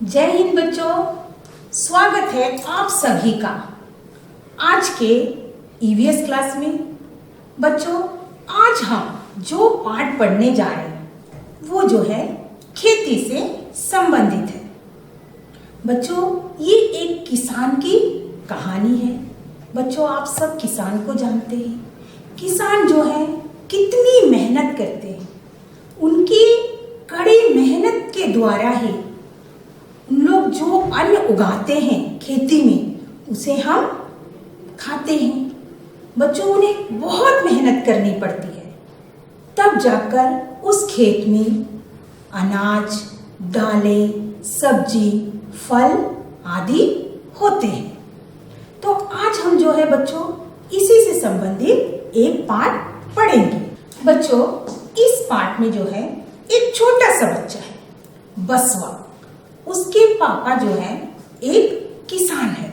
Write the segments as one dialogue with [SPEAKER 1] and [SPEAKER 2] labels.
[SPEAKER 1] जय हिंद बच्चों, स्वागत है आप सभी का आज के ईवीएस क्लास में। बच्चों, आज हम जो पाठ पढ़ने जा रहे हैं वो जो है खेती से संबंधित है। बच्चों, ये एक किसान की कहानी है। बच्चों, आप सब किसान को जानते हैं। किसान जो है कितनी मेहनत करते हैं। उनकी कड़ी मेहनत के द्वारा ही उन लोग जो अन्न उगाते हैं खेती में उसे हम खाते हैं। बच्चों, उन्हें बहुत मेहनत करनी पड़ती है, तब जाकर उस खेत में अनाज, दालें, सब्जी, फल आदि होते हैं। तो आज हम जो है बच्चों इसी से संबंधित एक पाठ पढ़ेंगे। बच्चों, इस पाठ में जो है एक छोटा सा बच्चा है, बसवा। उसके पापा जो है एक किसान है।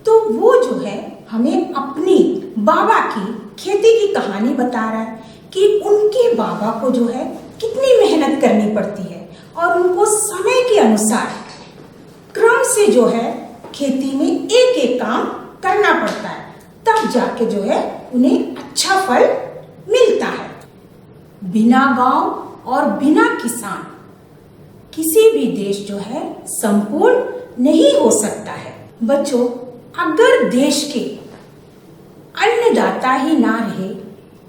[SPEAKER 1] तो वो जो है हमें अपनी बाबा की खेती की कहानी बता रहा है कि उनके बाबा को जो है कितनी मेहनत करनी पड़ती है और उनको समय के अनुसार क्रम से जो है खेती में एक एक काम करना पड़ता है, तब जाके जो है उन्हें अच्छा फल मिलता है। बिना गांव और बिना किसान किसी भी देश जो है संपूर्ण नहीं हो सकता है। बच्चों, अगर देश के अन्नदाता ही ना रहे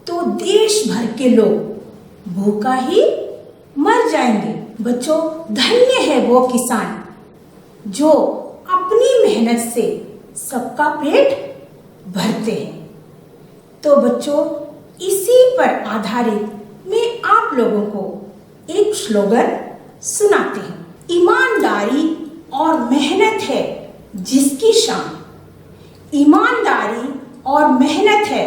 [SPEAKER 1] तो देश भर के लोग भूखा ही मर जाएंगे। बच्चों, धन्य है वो किसान जो अपनी मेहनत से सबका पेट भरते हैं। तो बच्चों, इसी पर आधारित मैं आप लोगों को एक स्लोगन सुनाते हैं। ईमानदारी और मेहनत है जिसकी शान, ईमानदारी और मेहनत है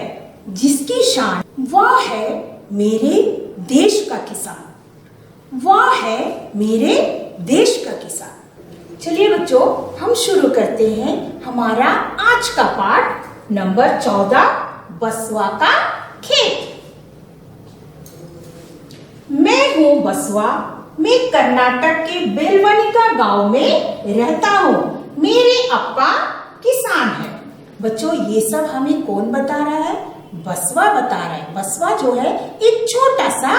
[SPEAKER 1] जिसकी शान, वह है मेरे देश का किसान, वह है मेरे देश का किसान। चलिए बच्चों, हम शुरू करते हैं हमारा आज का पाठ नंबर 14, बसवा का खेत। मैं हूँ बसवा, मैं कर्नाटक के बेलवनिका गांव में रहता हूँ। मेरे अप्पा किसान हैं। बच्चों, ये सब हमें कौन बता रहा है? बसवा बता रहा है। बसवा जो है एक छोटा सा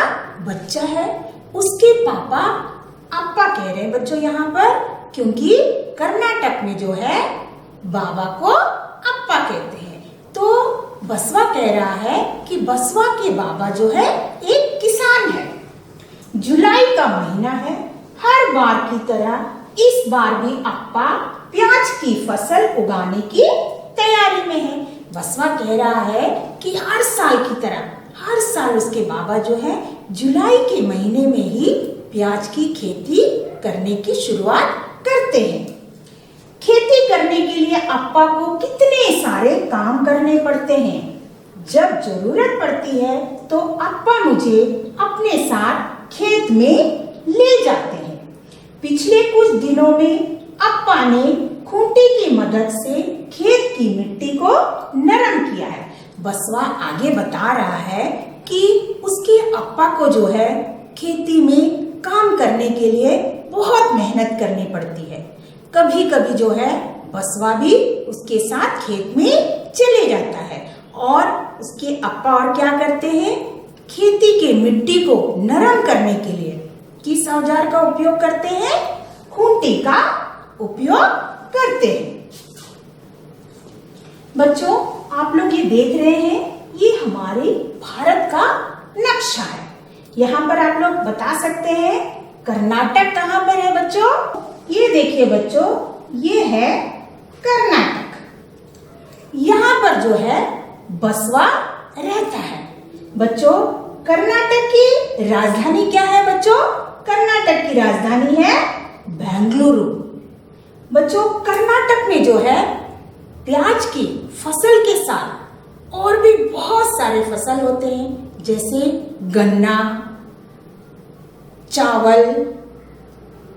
[SPEAKER 1] बच्चा है। उसके पापा अप्पा कह रहे हैं बच्चों यहाँ पर, क्योंकि कर्नाटक में जो है बाबा को अप्पा कहते हैं। तो बसवा कह रहा है कि बसवा के बाबा जो है एक किसान है। जुलाई का महीना है। हर बार की तरह इस बार भी अप्पा प्याज की फसल उगाने की तैयारी में है। बसवा कह रहा है कि हर साल की तरह हर साल उसके बाबा जो है जुलाई के महीने में ही प्याज की खेती करने की शुरुआत करते हैं। खेती करने के लिए अप्पा को कितने सारे काम करने पड़ते हैं। जब जरूरत पड़ती है तो अप्पा मुझे अपने साथ खेत में ले जाते हैं। पिछले कुछ दिनों में अप्पा ने खूंटी की मदद से खेत की मिट्टी को नरम किया है। बसवा आगे बता रहा है कि उसके अप्पा को जो है खेती में काम करने के लिए बहुत मेहनत करनी पड़ती है। कभी कभी जो है बसवा भी उसके साथ खेत में चले जाता है और उसके अप्पा और क्या करते हैं, खेती के मिट्टी को नरम करने के लिए किस औजार का उपयोग करते हैं? खूंटी का उपयोग करते हैं। बच्चों, आप लोग ये देख रहे हैं, ये हमारे भारत का नक्शा है। यहाँ पर आप लोग बता सकते हैं कर्नाटक कहाँ पर है बच्चों? ये देखिए बच्चों, ये है कर्नाटक। यहाँ पर जो है बसवा रहता है। बच्चों, कर्नाटक की राजधानी क्या है बच्चों? कर्नाटक की राजधानी है बेंगलुरु। बच्चों, कर्नाटक में जो है प्याज की फसल के साथ और भी बहुत सारे फसल होते हैं, जैसे गन्ना, चावल,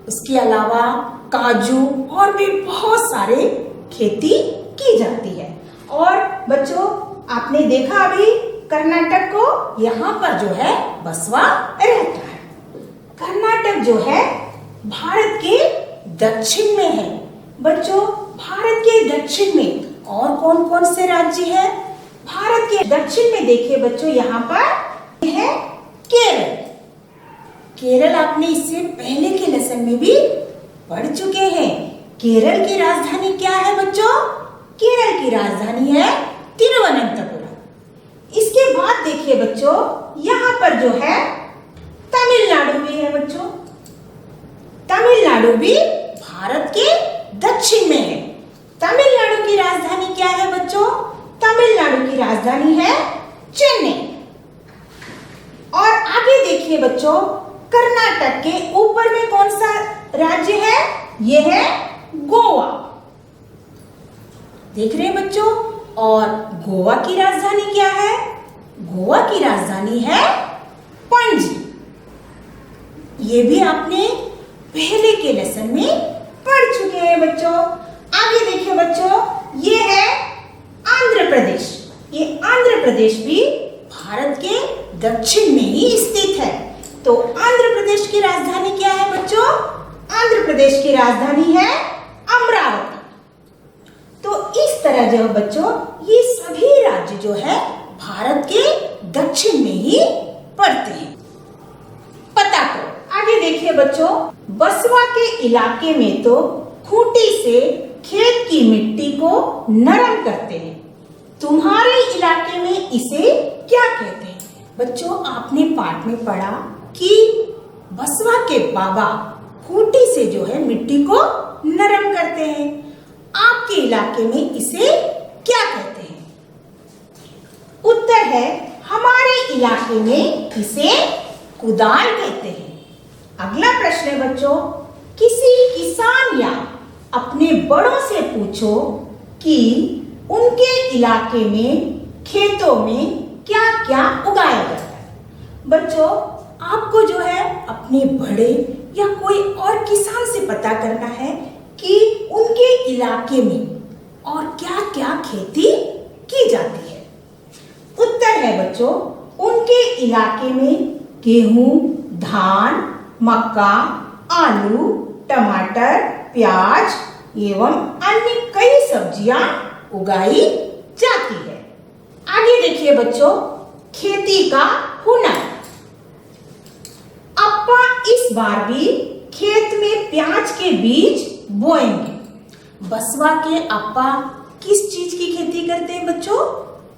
[SPEAKER 1] उसके अलावा काजू और भी बहुत सारे खेती की जाती है। और बच्चों, आपने देखा अभी कर्नाटक को, यहाँ पर जो है बसवा रहता है। कर्नाटक जो है भारत के दक्षिण में है। बच्चों, भारत के दक्षिण में और कौन कौन से राज्य है? भारत के दक्षिण में देखिए बच्चों, यहाँ पर है केरल। केरल आपने इससे पहले के लेसन में भी पढ़ चुके हैं। केरल की राजधानी क्या है बच्चों? केरल की राजधानी है तिरुवनंतपुरम। इसके बाद देखिए बच्चों, यहाँ पर जो है तमिलनाडु भी है बच्चों। तमिलनाडु भी भारत के दक्षिण में है। तमिलनाडु की राजधानी क्या है बच्चों? तमिलनाडु की राजधानी है चेन्नई। और आगे देखिए बच्चों, कर्नाटक के ऊपर में कौन सा राज्य है? यह है गोवा। देख रहे हैं बच्चों? और गोवा की राजधानी क्या है? गोवा की राजधानी है पणजी। ये भी आपने पहले के लेसन में पढ़ चुके हैं बच्चों। आगे देखिए बच्चों, ये है आंध्र प्रदेश। ये आंध्र प्रदेश भी भारत के दक्षिण में ही स्थित है। तो आंध्र प्रदेश की राजधानी क्या है बच्चों? आंध्र प्रदेश की राजधानी है अमरावती। तो इस तरह जो बच्चों, ये सभी राज्य जो है भारत के दक्षिण में ही पड़ते हैं। पता करो। आगे देखिए बच्चों, बसवा के इलाके में तो खूंटी से खेत की मिट्टी को नरम करते हैं। तुम्हारे इलाके में इसे क्या कहते हैं? बच्चों, आपने पाठ में पढ़ा कि बसवा के बाबा खूंटी से जो है मिट्टी को नरम करते हैं। आपके इलाके में इसे क्या कहते हैं? उत्तर है, हमारे इलाके में इसे कुदाल कहते हैं। अगला प्रश्न है बच्चों, किसी किसान या अपने बड़ों से पूछो कि उनके इलाके में खेतों में क्या क्या उगाया जाता है। बच्चों, आपको जो है अपने बड़े या कोई और किसान से पता करना है कि उनके इलाके में और क्या क्या खेती की जाती है। उत्तर है बच्चों, उनके इलाके में गेहूं, धान, मक्का, आलू, टमाटर, प्याज एवं अन्य कई सब्जियां उगाई जाती है। आगे देखिए बच्चों, खेती का हुनर। अप्पा इस बार भी खेत में प्याज के बीज बोएंगे। बसवा के अप्पा किस चीज की खेती करते हैं बच्चों?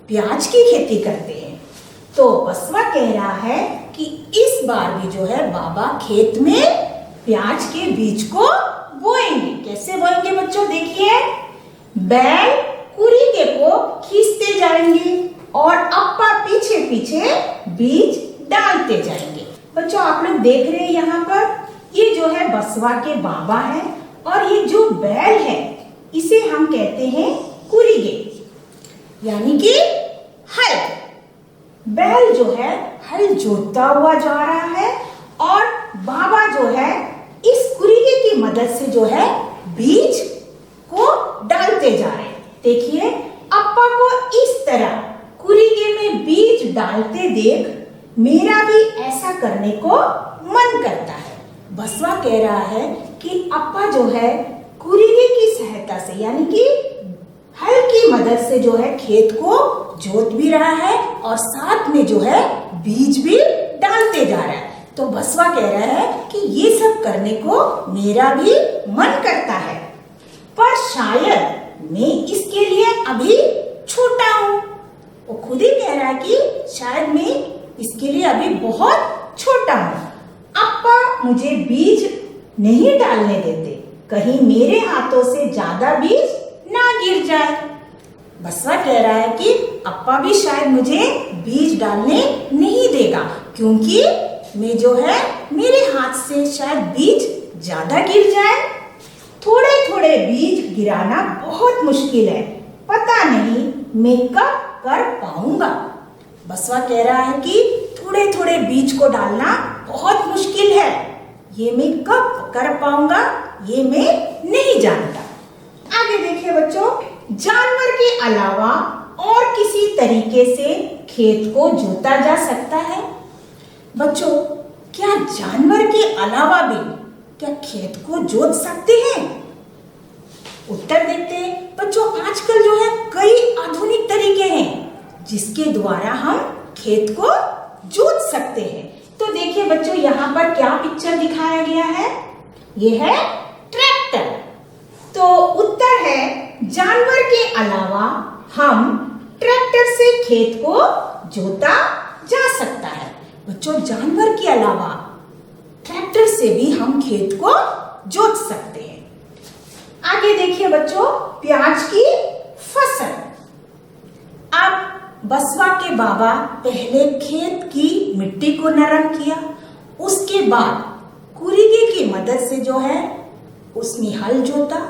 [SPEAKER 1] प्याज की खेती करते हैं। तो बसवा कह रहा है कि इस बार भी जो है बाबा खेत में प्याज के बीज को बोएंगे। कैसे बोएंगे बच्चों? देखिए, बैल कुरीगे को खींचते जाएंगे और अप्पा पीछे पीछे बीज डालते जाएंगे। बच्चों, आप लोग देख रहे हैं यहाँ पर ये जो है बसवा के बाबा है और ये जो बैल है इसे हम कहते हैं कुरीगे, यानी कि हल। बैल जो है हल जोतता हुआ जा रहा है और बाबा जो है इस कुरीगे की मदद से जो है बीज को डालते जा रहे हैं। देखिए, अप्पा को इस तरह कुरीगे में बीज डालते देख मेरा भी ऐसा करने को मन करता है। बसवा कह रहा है कि अप्पा जो है कुरीगे की सहायता से यानी कि हल की मदद से जो है खेत को जोत भी रहा है और साथ में जो है बीज भी डालते जा रहा है। तो बसवा कह रहा है कि ये सब करने को मेरा भी मन करता है, पर शायद मैं इसके लिए अभी छोटा हूँ। वो खुद ही कह रहा है कि शायद मैं इसके लिए अभी बहुत छोटा हूँ। अप्पा मुझे बीज नहीं डालने देते, कहीं मेरे हाथों से ज्यादा बीज ना गिर जाए। बसवा कह रहा है कि अप्पा भी शायद मुझे बीज डालने नहीं देगा, क्योंकि मैं जो है मेरे हाथ से शायद बीज ज्यादा गिर जाए। थोड़े थोड़े बीज गिराना बहुत मुश्किल है, पता नहीं मैं कब कर पाऊंगा। बसवा कह रहा है कि थोड़े थोड़े बीज को डालना बहुत मुश्किल है, ये मैं कब कर पाऊंगा ये मैं नहीं जानता। आगे देखिए बच्चों, जानवर के अलावा और किसी तरीके से खेत को जोता जा सकता है। बच्चों, क्या जानवर के अलावा भी क्या खेत को जोत सकते हैं? उत्तर देखते हैं बच्चों। आजकल जो है कई आधुनिक तरीके हैं जिसके द्वारा हम खेत को जोत सकते हैं। तो देखिए बच्चों, यहाँ पर क्या पिक्चर दिखाया गया है? ये है ट्रैक्टर। तो उत्तर है जानवर के अलावा हम ट्रैक्टर से खेत को जोता जा सकता है। बच्चों, जानवर के अलावा ट्रैक्टर से भी हम खेत को जोत सकते हैं। आगे देखिए बच्चों, प्याज की फसल। अब बसवा के बाबा पहले खेत की मिट्टी को नरम किया, उसके बाद कुरिगे की मदद से जो है उसमें हल जोता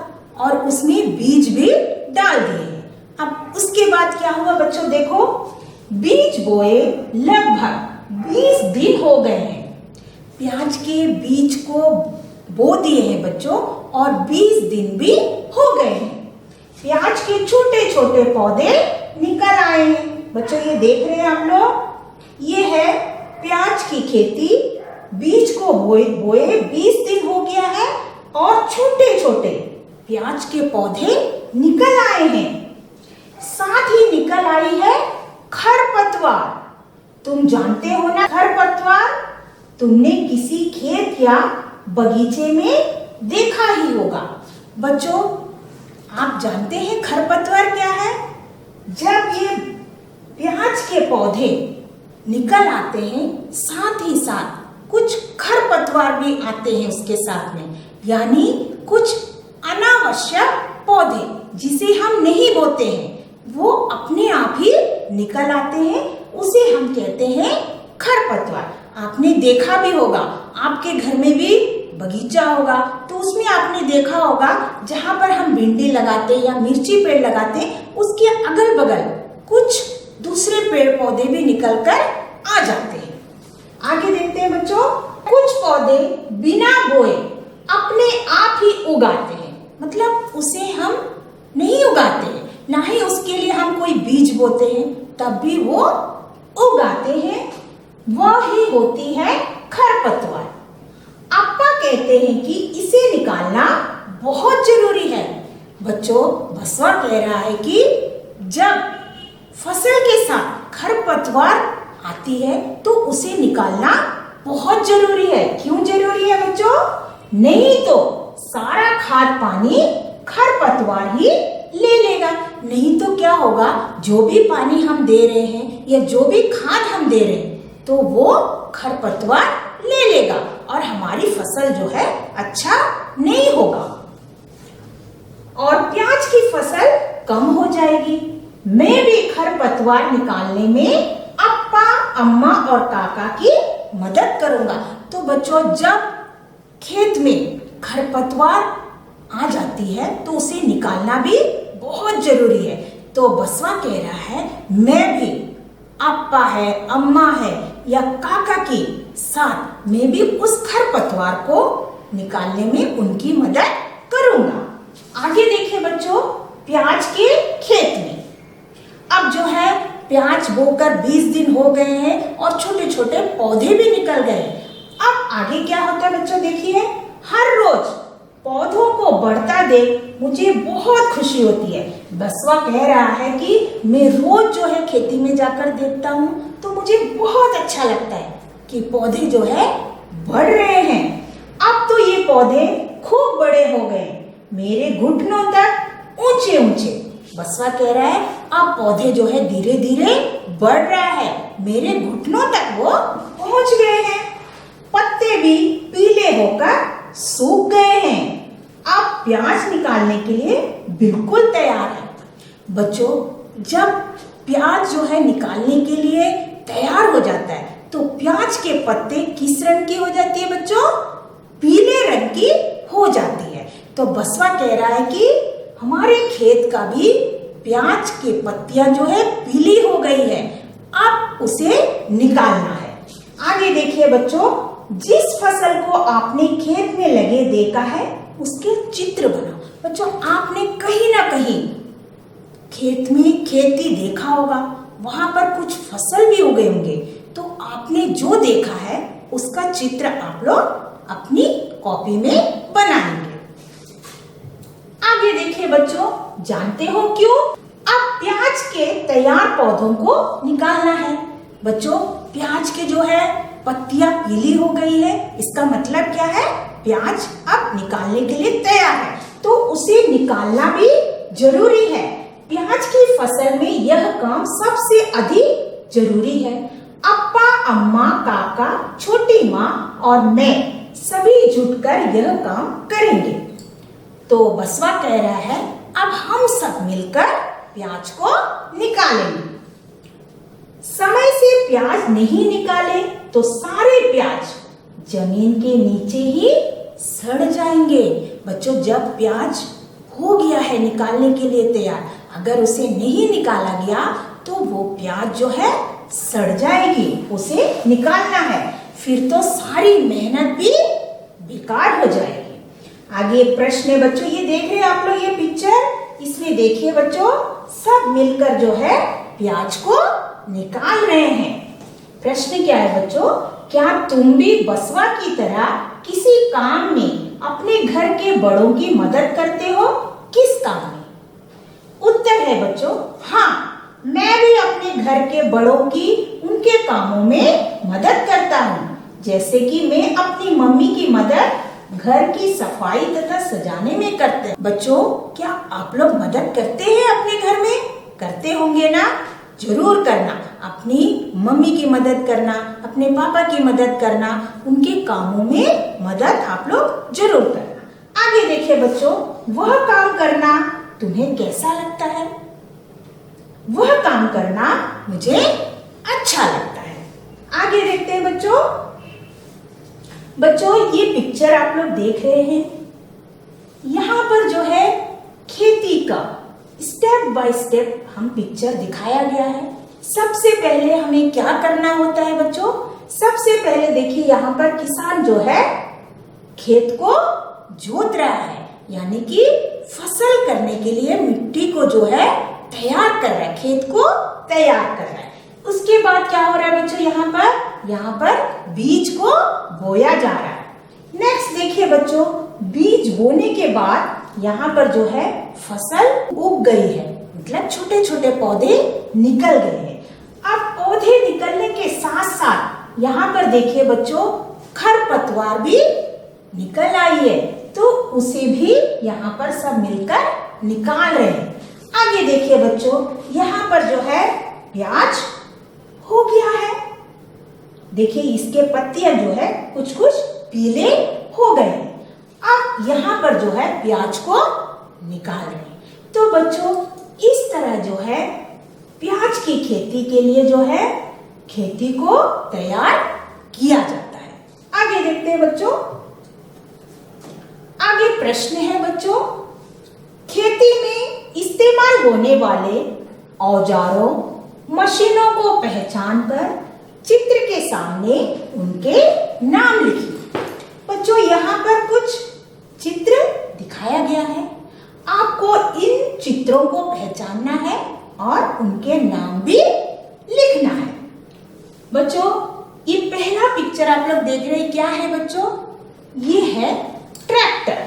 [SPEAKER 1] और उसमें बीज भी डाल दिए। अब उसके बाद क्या हुआ बच्चों? देखो, बीज बोए लगभग 20 दिन हो गए हैं। प्याज के बीज को बो दिए हैं बच्चों और 20 दिन भी हो गए हैं। प्याज के छोटे छोटे पौधे निकल आए हैं। बच्चों, ये देख रहे हैं आप लोग, ये है प्याज की खेती। बीज को बोए 20 दिन हो गया है और छोटे छोटे प्याज के पौधे निकल आए हैं। साथ ही निकल आई है खरपतवार। तुम जानते हो ना खरपतवार? तुमने किसी खेत या बगीचे में देखा ही होगा। बच्चों, आप जानते हैं खरपतवार क्या है? जब ये प्याज के पौधे निकल आते हैं, साथ ही साथ कुछ खरपतवार भी आते हैं उसके साथ में, यानी कुछ अनावश्यक पौधे जिसे हम नहीं बोते हैं, वो अपने आप ही निकल आते हैं। उसे हम कहते हैं खरपतवार। आपने देखा भी होगा, आपके घर में भी बगीचा होगा तो उसमें आपने देखा होगा जहां पर हम भिंडी लगाते हैं या मिर्ची पेड़ लगाते हैं, उसके अगल बगल कुछ दूसरे पेड़ पौधे भी निकलकर आ जाते हैं। आगे देखते हैं बच्चों, कुछ पौधे बिना बोए अपने आप ही उगाते हैं, मतलब उसे हम नहीं उगाते हैं, ना ही उसके लिए हम कोई बीज बोते हैं, तब भी वो उगाते हैं। वह ही होती है खरपतवार। आपा कहते हैं कि इसे निकालना बहुत जरूरी है। बच्चों, बसवा कह रहा है कि जब फसल के साथ खरपतवार आती है तो उसे निकालना बहुत जरूरी है। क्यों जरूरी है बच्चों? नहीं तो सारा खाद पानी खरपतवार ही ले लेगा। नहीं तो क्या होगा, जो भी पानी हम दे रहे हैं या जो भी खाद हम दे रहे हैं तो वो खरपतवार ले लेगा और हमारी फसल जो है अच्छा नहीं होगा और प्याज की फसल कम हो जाएगी। मैं भी खरपतवार निकालने में अप्पा, अम्मा और काका की मदद करूंगा। तो बच्चों, जब खेत में खरपतवार आ जाती है तो उसे निकालना भी बहुत जरूरी है। तो बसवा कह रहा है मैं भी अप्पा है, अम्मा है या काका के साथ मैं भी उस खरपतवार को निकालने में उनकी मदद करूंगा। आगे देखिए बच्चों, प्याज के खेत में अब जो है प्याज बोकर 20 दिन हो गए हैं और छोटे छोटे पौधे भी निकल गए। अब आगे क्या होता है बच्चों? देखिए, हर रोज पौधों को बढ़ता देख मुझे बहुत खुशी होती है। बसवा कह रहा है कि मैं रोज जो है खेती में जाकर देखता हूँ तो मुझे बहुत अच्छा लगता है कि पौधे जो है बढ़ रहे हैं। अब तो ये पौधे खूब बड़े हो गए, मेरे घुटनों तक ऊंचे ऊंचे। बसवा कह रहा है अब पौधे जो है धीरे धीरे बढ़ रहा है, मेरे घुटनों तक वो पहुंच गए हैं। पत्ते भी पीले होकर सूख गए हैं। अब प्याज निकालने के लिए बिल्कुल तैयार है। बच्चों, जब प्याज जो है निकालने के लिए तैयार हो जाता है तो प्याज के पत्ते किस रंग की हो जाती है बच्चों? पीले रंग की हो जाती है। तो बसवा कह रहा है कि हमारे खेत का भी प्याज के पत्तियां जो है पीली हो गई है, अब उसे निकालना है। आगे देखिए बच्चों, जिस फसल को आपने खेत में लगे देखा है उसके चित्र बनाओ। बच्चों, आपने कहीं ना कहीं खेत में खेती देखा होगा, वहां पर कुछ फसल भी उगे होंगे, तो आपने जो देखा है उसका चित्र आप लोग अपनी कॉपी में बनाएंगे। आगे देखिए बच्चों, जानते हो क्यों? अब प्याज के तैयार पौधों को निकालना है। बच्चों, प्याज के जो है पत्तियां पीली हो गई है, इसका मतलब क्या है? प्याज अब निकालने के लिए तैयार है, तो उसे निकालना भी जरूरी है। प्याज की फसल में यह काम सबसे अधिक जरूरी है। अप्पा, अम्मा, काका, छोटी माँ और मैं सभी जुटकर यह काम करेंगे। तो बसवा कह रहा है, अब हम सब मिलकर प्याज को निकालेंगे। समय से प्याज नहीं निकाले तो सारे प्याज जमीन के नीचे ही सड़ जाएंगे। बच्चों, जब प्याज हो गया है निकालने के लिए तैयार, अगर उसे नहीं निकाला गया तो वो प्याज जो है सड़ जाएगी। उसे निकालना है, फिर तो सारी मेहनत भी बेकार हो जाएगी। आगे एक प्रश्न है बच्चों, ये देख रहे हैं आप लोग ये पिक्चर, इसमें देखिए बच्चों, सब मिलकर जो है प्याज को निकाल रहे हैं। प्रश्न क्या है बच्चों? क्या तुम भी बसवा की तरह किसी काम में अपने घर के बड़ों की मदद करते हो? किस काम में? उत्तर है बच्चों, हाँ, मैं भी अपने घर के बड़ों की उनके कामों में मदद करता हूँ। जैसे कि मैं अपनी मम्मी की मदद घर की सफाई तथा सजाने में करते हैं। बच्चों, क्या आप लोग मदद करते हैं अपने घर में? करते होंगे ना? जरूर करना। अपनी मम्मी की मदद करना, अपने पापा की मदद करना, उनके कामों में मदद आप लोग जरूर करना। आगे देखिए बच्चों, वह काम करना तुम्हें कैसा लगता है? वह काम करना मुझे अच्छा लगता है। आगे देखते हैं बच्चों। बच्चों, ये पिक्चर आप लोग देख रहे हैं, यहाँ पर जो है खेती का स्टेप बाय स्टेप हम पिक्चर दिखाया गया है। सबसे पहले हमें क्या करना होता है बच्चों? सबसे पहले देखिए, यहाँ पर किसान जो है खेत को जोत रहा है, यानी कि फसल करने के लिए मिट्टी को जो है तैयार कर रहा है, खेत को तैयार कर रहा है। उसके बाद क्या हो रहा है बच्चों? यहाँ पर बीज को बोया जा रहा है। नेक्स्ट देखिए बच्चों, बीज बोने के बाद यहाँ पर जो है फसल उग गई है, मतलब छोटे छोटे पौधे निकल गए हैं। अब पौधे निकलने के साथ साथ यहाँ पर देखिए बच्चों, खरपतवार भी निकल आई है, तो उसे भी यहाँ पर सब मिलकर निकाल रहे हैं। आगे देखिए बच्चों, यहाँ पर जो है प्याज हो गया है। देखिए, इसके पत्तियां जो है कुछ कुछ पीले हो गए हैं। अब यहाँ पर जो है प्याज को निकाल रहे हैं। तो बच्चों, इस तरह जो है प्याज की खेती के लिए जो है खेती को तैयार किया जाता है। आगे देखते हैं बच्चों। आगे प्रश्न है बच्चों, खेती में इस्तेमाल होने वाले औजारों, मशीनों को पहचान कर चित्र के सामने उनके नाम लिखिए। बच्चों, यहाँ पर कुछ चित्र दिखाया गया है, आपको इन चित्रों को पहचानना है और उनके नाम भी लिखना है। बच्चों, ये पहला पिक्चर आप लोग देख रहे हैं, क्या है बच्चों? ये है ट्रैक्टर,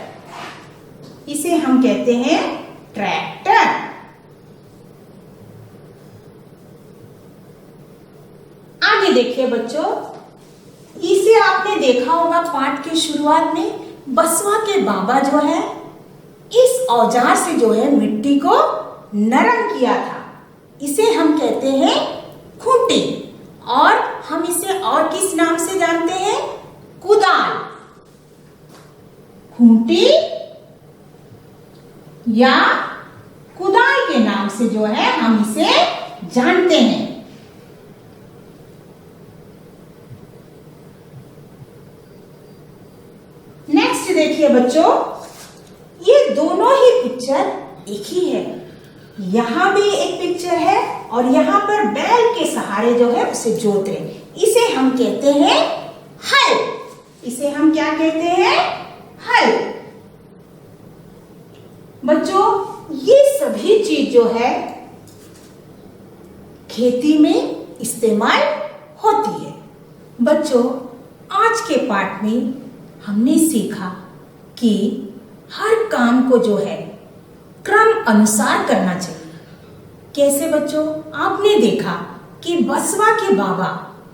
[SPEAKER 1] इसे हम कहते हैं ट्रैक्टर। आगे देखिए बच्चों, इसे आपने देखा होगा पाठ के शुरुआत में, बसवा के बाबा जो है इस औजार से जो है मिट्टी को नरम किया था। इसे हम कहते हैं खूंटी, और हम इसे और किस नाम से जानते हैं? कुदाल। खूंटी या कुदाल के नाम से जो है हम इसे जानते हैं। नेक्स्ट देखिए बच्चों, ये दोनों ही पिक्चर एक ही है। यहाँ भी एक पिक्चर है और यहाँ पर बैल के सहारे जो है उसे जोत रहे, इसे हम कहते हैं हल। इसे हम क्या कहते हैं? हल। बच्चों, ये सभी चीज जो है खेती में इस्तेमाल होती है। बच्चों, आज के पाठ में हमने सीखा कि हर काम को जो है क्रम अनुसार करना चाहिए। कैसे बच्चों? आपने देखा कि बसवा के बाबा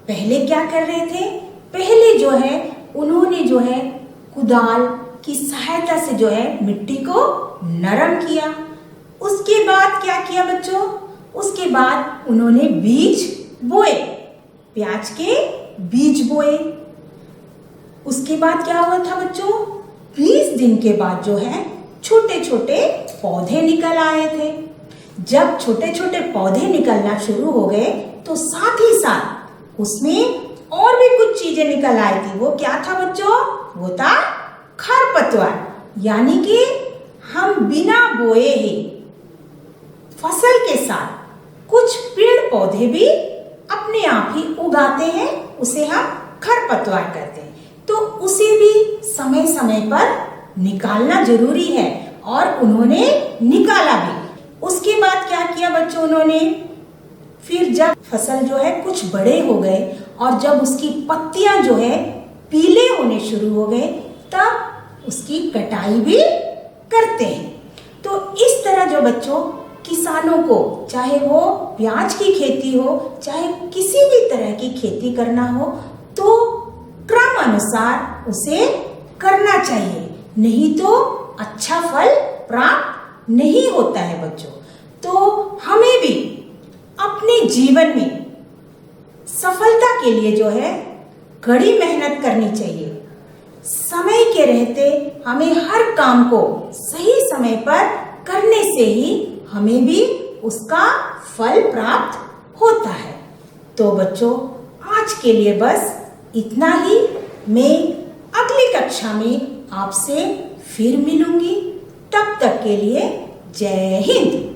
[SPEAKER 1] पहले क्या कर रहे थे? पहले जो है उन्होंने जो है कुदाल की सहायता से जो है मिट्टी को नरम किया। उसके बाद क्या किया बच्चों? उसके बाद उन्होंने बीज बोए, प्याज के बीज बोए। उसके बाद क्या हुआ था बच्चों? 20 दिन के बाद जो है छोटे छोटे पौधे निकल आए थे। जब छोटे छोटे पौधे निकलना शुरू हो गए तो साथ ही साथ उसमें और भी कुछ चीजें निकल आई थी। वो क्या था बच्चों? वो था खरपतवार। यानी कि हम बिना बोए ही फसल के साथ कुछ पेड़ पौधे भी अपने आप ही उगाते हैं, उसे हम खरपतवार कहते हैं। तो उसे भी समय समय पर निकालना जरूरी है और उन्होंने निकाला भी। उसके बाद क्या किया बच्चों उन्होंने? फिर जब फसल जो है कुछ बड़े हो गए और जब उसकी पत्तियां जो है पीले होने शुरू हो गए तब उसकी कटाई भी करते हैं। तो इस तरह जो बच्चों किसानों को, चाहे वो प्याज की खेती हो चाहे किसी भी तरह की खेती करना हो, तो क्रम अनुसार उसे करना चाहिए, नहीं तो अच्छा फल प्राप्त नहीं होता है बच्चों। तो हमें भी अपने जीवन में सफलता के लिए जो है कड़ी मेहनत करनी चाहिए। समय के रहते हमें हर काम को सही समय पर करने से ही हमें भी उसका फल प्राप्त होता है। तो बच्चों आज के लिए बस इतना ही। मैं अगली कक्षा में आपसे फिर मिलूंगी। तब तक के लिए जय हिंद।